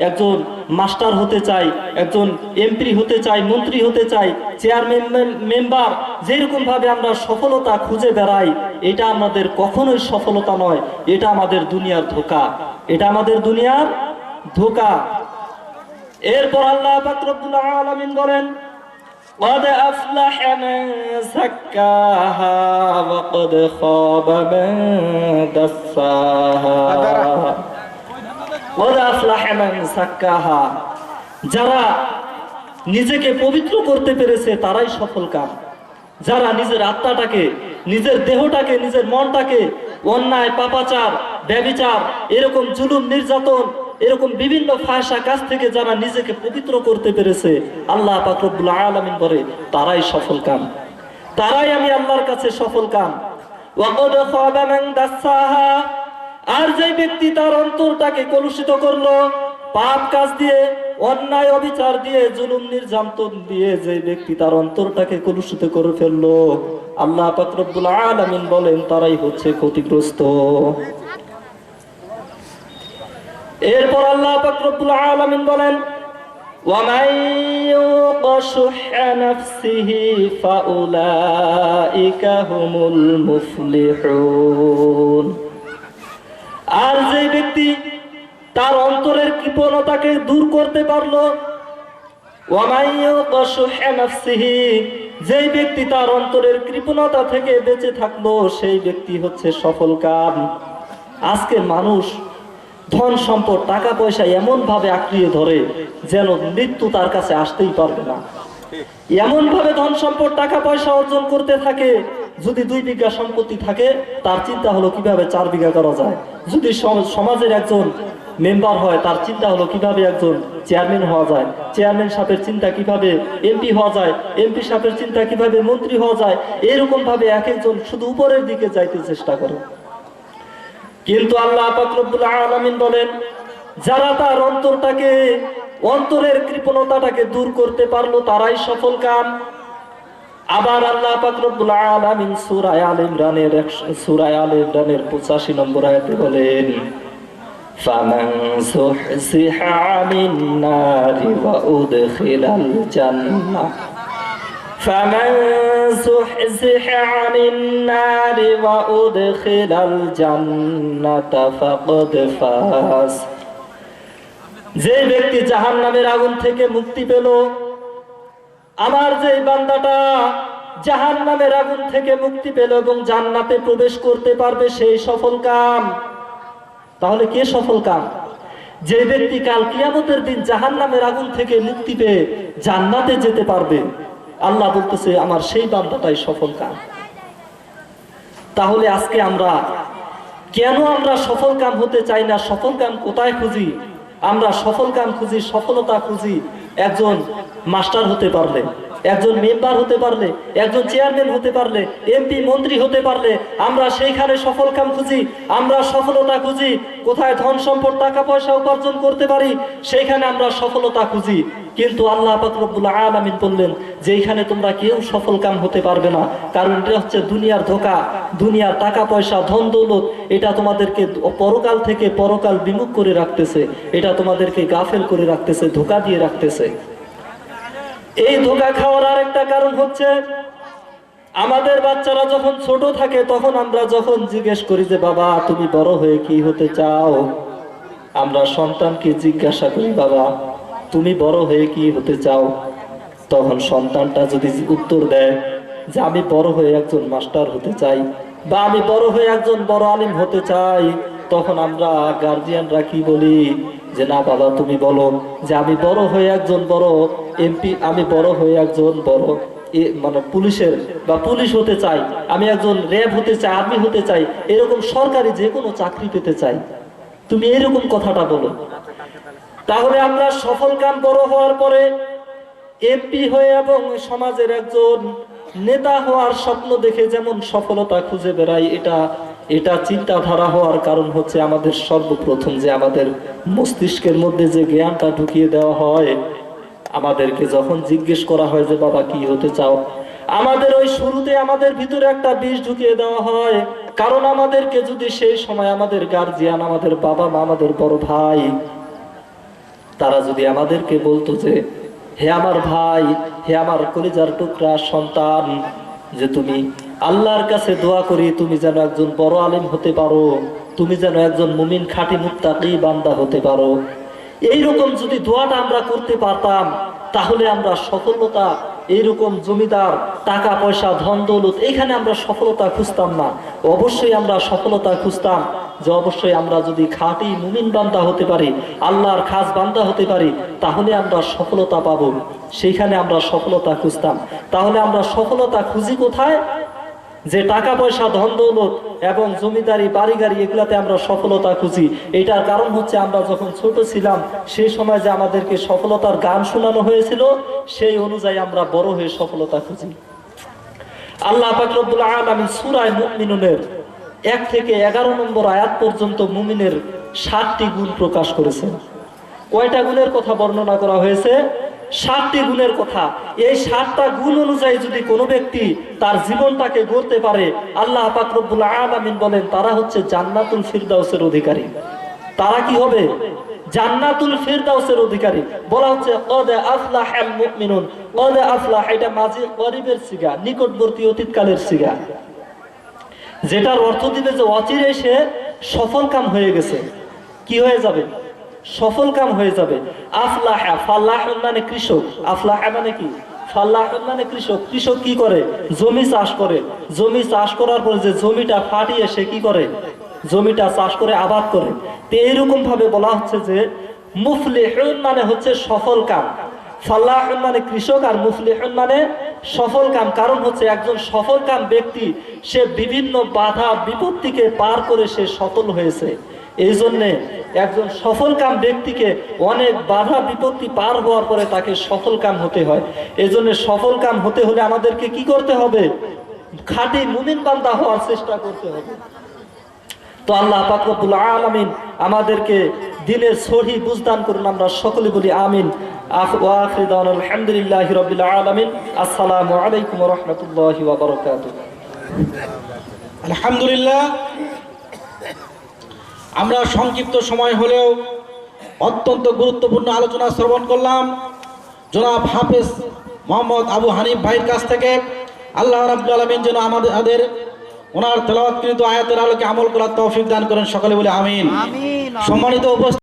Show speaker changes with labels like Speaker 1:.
Speaker 1: একজন মাস্টার হতে চাই, একজন এমপি হতে চাই, মন্ত্রী হতে চাই, চেয়ারম্যান মেম্বার, যেরকম ভাবে আমরা সফলতা খুঁজে বেড়াই, এটা আমাদের কখনোই সফলতা নয়, এটা আমাদের দুনিয়ার ধোঁকা, এটা আমাদের দুনিয়ার ধোঁকা। এরপর আল্লাহ পাক রব্বুল আলামিন বলেন قد أفلح من زكاها وقد خاب من دساها قد أفلح من زكاها যারা নিজেকে পবিত্র করতে পেরেছে তারাই সফল কাম। যারা নিজের আত্মাটাকে, নিজের দেহটাকে, নিজের মনটাকে অন্যায়, পাপাচার, ব্যভিচার, এরকম জুলুম, নির্যাতন, এরকম বিভিন্ন ফাহশা কাজ থেকে যারা নিজেকে পবিত্র করতে পেরেছে, আল্লাহ পাক রব্বুল আলামিন বলে তারাই সফল কাম, তারাই আমি আল্লাহর কাছে সফল কাম। ওয়াকাদ খাবা মান দাসসাহা, আর যে ব্যক্তি তার অন্তরটাকে কলুষিত করলো পাপ কাজ দিয়ে, অন্যায় অবিচার দিয়ে, জুলুম নির্যাতন দিয়ে, যে ব্যক্তি তার অন্তরটাকে কলুষিত করে ফেললো, আল্লাহ পাক রব্বুল আলামিন বলেন তারাই হচ্ছে ক্ষতিগ্রস্ত। এরপর আল্লাহ পাক রব্বুল আলামিন বলেন ওয়ামান ইউকা শুহা নাফসিহি ফাউলাইকা হুমুল মুফলিহুন, আর যে ব্যক্তি তার অন্তরের কৃপণতাকে দূর করতে পারলো, ওয়ামান ইউকা শুহা নাফসিহি, যেই ব্যক্তি তার অন্তরের কৃপণতা থেকে বেঁচে থাকলো, সেই ব্যক্তি হচ্ছে সফলকাম। আজকে মানুষ ধন সম্পদ, টাকা পয়সা এমন ভাবে আঁকড়িয়ে ধরে যেন মৃত্যু তার কাছে আসতেই পারবে না, এমন ভাবে ধন সম্পদ, টাকা পয়সা অর্জন করতে থাকে। যদি 2 বিঘা সম্পত্তি থাকে, তার চিন্তা হলো কিভাবে 4 বিঘা করা যায়। যদি সমাজের একজন মেম্বার হয়, তার চিন্তা হলো কিভাবে একজন চেয়ারম্যান হওয়া যায়, চেয়ারম্যান সাহেবের চিন্তা কিভাবে এমপি হওয়া যায়, এমপি সাহেবের চিন্তা কিভাবে মন্ত্রী হওয়া যায়। এরকম ভাবে এক একজন শুধু উপরের দিকে যাইতে চেষ্টা করে। কিন্তু আল্লাহ পাক রব্বুল আলামিন বলেন যারা তার অন্তরটাকে, অন্তরের কৃপণতাটাকে দূর করতে পারলো, তারাই সফল কাম। আবার আল্লাহ পাক রব্বুল আলামিন সূরা আলে ইমরানের 85 নম্বর আয়াতে বলেন ফামান যুহজিহা আনিন নারি ওয়া উদখিলাল জান্নাহ فمن زحزح عن النار وأدخل الجنة فقد فاز, যে ব্যক্তি জাহান্নামের আগুন থেকে মুক্তি পেল, আমার যে বান্দাটা জাহান্নামের আগুন থেকে মুক্তি পেল এবং জান্নাতে প্রবেশ করতে পারবে, সেই সফল কাম। তাহলে কে সফল কাম? যে ব্যক্তি কাল কিয়ামতের দিন জাহান্নামের আগুন থেকে মুক্তি পেয়ে জান্নাতে যেতে পারবে, আল্লাহ বলতেছে আমার সেই বান্দাটাই সফল কাম। তাহলে আজকে আমরা কেন সফল কাম হতে চাই না? সফল কাম কোথায় খুঁজি? আমরা সফল কাম খুঁজি, সফলতা খুঁজি একজন মাস্টার হতে পারলে, একজন মেম্বার হতে পারলে, একজন চেয়ারম্যান হতে পারলে, এমপি মন্ত্রী হতে পারলে আমরা সেইখানে সফল কাম খুঁজি, আমরা সফলতা খুঁজি। কোথায় ধন সম্পদ, টাকা পয়সা উপার্জন করতে পারি, সেইখানে আমরা সফলতা খুঁজি। কিন্তু আল্লাহ পাক রব্বুল আলামিন বললেন যে এইখানে তোমরা কেউ সফল কাম হতে পারবে না, কারণ এটা হচ্ছে দুনিয়ার ধোঁকা, দুনিয়ার টাকা পয়সা, ধন দৌলত, এটা তোমাদেরকে পরকাল থেকে পরকাল বিমুখ করে রাখতেছে, এটা তোমাদেরকে গাফেল করে রাখতেছে, ধোঁকা দিয়ে রাখতেছে। এই ধোঁকা খাওয়ার আরেকটা কারণ হচ্ছে আমাদের বাচ্চারা যখন ছোট থাকে, তখন আমরা যখন জিজ্ঞেস করি যে বাবা তুমি বড় হয়ে কি হতে চাও, আমরা সন্তানকে জিজ্ঞাসা করি বাবা তুমি বড় হয়ে কি হতে চাও, তখন সন্তানটা যদি উত্তর দেয় যে আমি বড় হয়ে একজন মাস্টার হতে চাই, বা আমি বড় হয়ে একজন বড় আলিম হতে চাই, তখন আমরা গার্জিয়ানরা কি বলি যে না বাবা তুমি বলো যে আমি বড় হয়ে একজন বড় এমপি, আমি বড় হয়ে একজন বড় মানে পুলিশের বা পুলিশ হতে চাই, আমি একজন র্যাব হতে চাই, আর্মি হতে চাই, এরকম সরকারি যে কোনো চাকরি পেতে চাই, তুমি এরকম কথাটা বলো। তাহলে আমরা সফল কাম বড় হওয়ার পরে এমপি হয়ে এবং সমাজের একজন নেতা হওয়ার স্বপ্ন দেখে যেমন সফলতা খুঁজে বেড়াই, এটা চিন্তাধারা হওয়ার কারণ হচ্ছে আমাদের সর্বপ্রথম যে আমাদের মস্তিষ্কের মধ্যে যে জ্ঞানটা ঢুকিয়ে দেওয়া হয়, আমাদেরকে যখন জিজ্ঞেস করা হয় যে বাবা কি হতে চাও, আমাদের ওই শুরুতে আমাদের ভিতরে একটা বিষ ঢুকিয়ে দেওয়া হয়। কারণ আমাদেরকে যদি সেই সময় আমাদের গার্জিয়ান, আমাদের বাবা মা, আমাদের বড় ভাই তারা যদি আমাদেরকে বলতো যে হে আমার ভাই, হে আমার কলিজার টুকরা সন্তান, যে তুমি আল্লাহর কাছে দোয়া করি তুমি যেন একজন বড় আলেম হতে পারো, তুমি যেন একজন মুমিন খাঁটি মুত্তাকি বান্দা হতে পারো, এইরকম যদি দোয়াটা আমরা করতে পারতাম তাহলে আমরা সফলতা, এইরকম জমিদার টাকা পয়সা ধন দৌলত এখানে আমরা সফলতা খুঁজতাম না। অবশ্যই আমরা সফলতা খুঁজতাম যে অবশ্যই আমরা যদি খাঁটি মুমিন বান্দা হতে পারি, আল্লাহর খাস বান্দা হতে পারি, তাহলে আমরা সফলতা পাবো। সেইখানে আমরা সফলতা খুঁজতাম। তাহলে আমরা সফলতা খুঁজি কোথায়? যে টাকা পয়সা ধন দৌলত এবং জমিদারি বাড়ি গাড়ি এগুলাতে আমরা সফলতা খুঁজি। এটার কারণ হচ্ছে আমরা যখন ছোট ছিলাম সেই সময় যে আমাদেরকে সফলতার গান শোনানো হয়েছিল, সেই অনুযায়ী আমরা বড় হয়ে সফলতা খুঁজি। আল্লাহ পাক রব্বুল আলামিন সূরা মুমিনুনের 1 থেকে 11 নম্বর আয়াত পর্যন্ত মুমিনের 7টি গুণ প্রকাশ করেছেন। কয়টা গুণের কথা বর্ণনা করা হয়েছে? 7টি গুণের কথা। এই 7টা গুণ অনুযায়ী যদি কোনো ব্যক্তি তার জীবনটাকে গড়তে পারে, আল্লাহ পাক রব্বুল আলামিন বলেন তারা হচ্ছে জান্নাতুল ফিরদাউসের অধিকারী। তারা কি হবে? জান্নাতুল ফিরদাউসের অধিকারী। বলা হচ্ছে কদ আফলাহাল মুমিনুন। কদ আফলাহ এটা মাঝি করিবের সিগা, নিকটবর্তী অতীতকালের সিগা, যেটার অর্থ দিবে যে অচিরে সে সফল কাম হয়ে গেছে। কি হয়ে যাবে? সফল কাম হয়ে যাবে। আফলাহা, ফাল্লাহ মানে কৃষক, আফলাহা মানে কি? ফাল্লাহ মানে কৃষক। কৃষক কি করে? জমি চাষ করে। জমি চাষ করার পর যে জমিটা ফাটিয়ে সে কি করে? জমিটা চাষ করে আবাদ করে। তো এইরকম ভাবে বলা হচ্ছে যে মুফলিহুন মানে হচ্ছে সফল কাম। ফাল্লাহুন মানে কৃষক আর মুফলিহুন মানে সফল কাম। কারণ হচ্ছে একজন সফল কাম ব্যক্তি সে বিভিন্ন বাধা বিপত্তিকে পার করে সে সফল হয়েছে। এই জন্যে একজন সফল কাম ব্যক্তিকে অনেক বাধা বিপত্তি পার হওয়ার পরে তাকে সফল কাম হতে হয়। এই জন্য সফল কাম হতে হলে আমাদেরকে কি করতে হবে? খাঁটি মুমিন বান্দা হওয়ার চেষ্টা করতে হবে। তো আল্লাহ পাক রব্বুল আলামিন আমাদেরকে দিনের সহি বুঝদান করুন। আমরা সকলে বলি আমিন। ওয়া আখিরু দাওয়ানা আলহামদুলিল্লাহি রাব্বিল আলামিন। আসসালামু আলাইকুম ওয়া রাহমাতুল্লাহি ওয়া বারাকাতুহু।
Speaker 2: আলহামদুলিল্লাহ, আমরা সংক্ষিপ্ত সময় হলেও অত্যন্ত গুরুত্বপূর্ণ আলোচনা শ্রবণ করলাম জনাব হাফেজ মোহাম্মদ আবু হানিফ ভাইয়ের কাছ থেকে। আল্লাহ রাব্বুল আলামিন যেন আমাদের ওনার তেলাওয়াতকৃত আয়াতের আলোকে আমল করার তৌফিক দান করেন। সকলে বলে আমিন। সম্মানিত উপস্থিতি।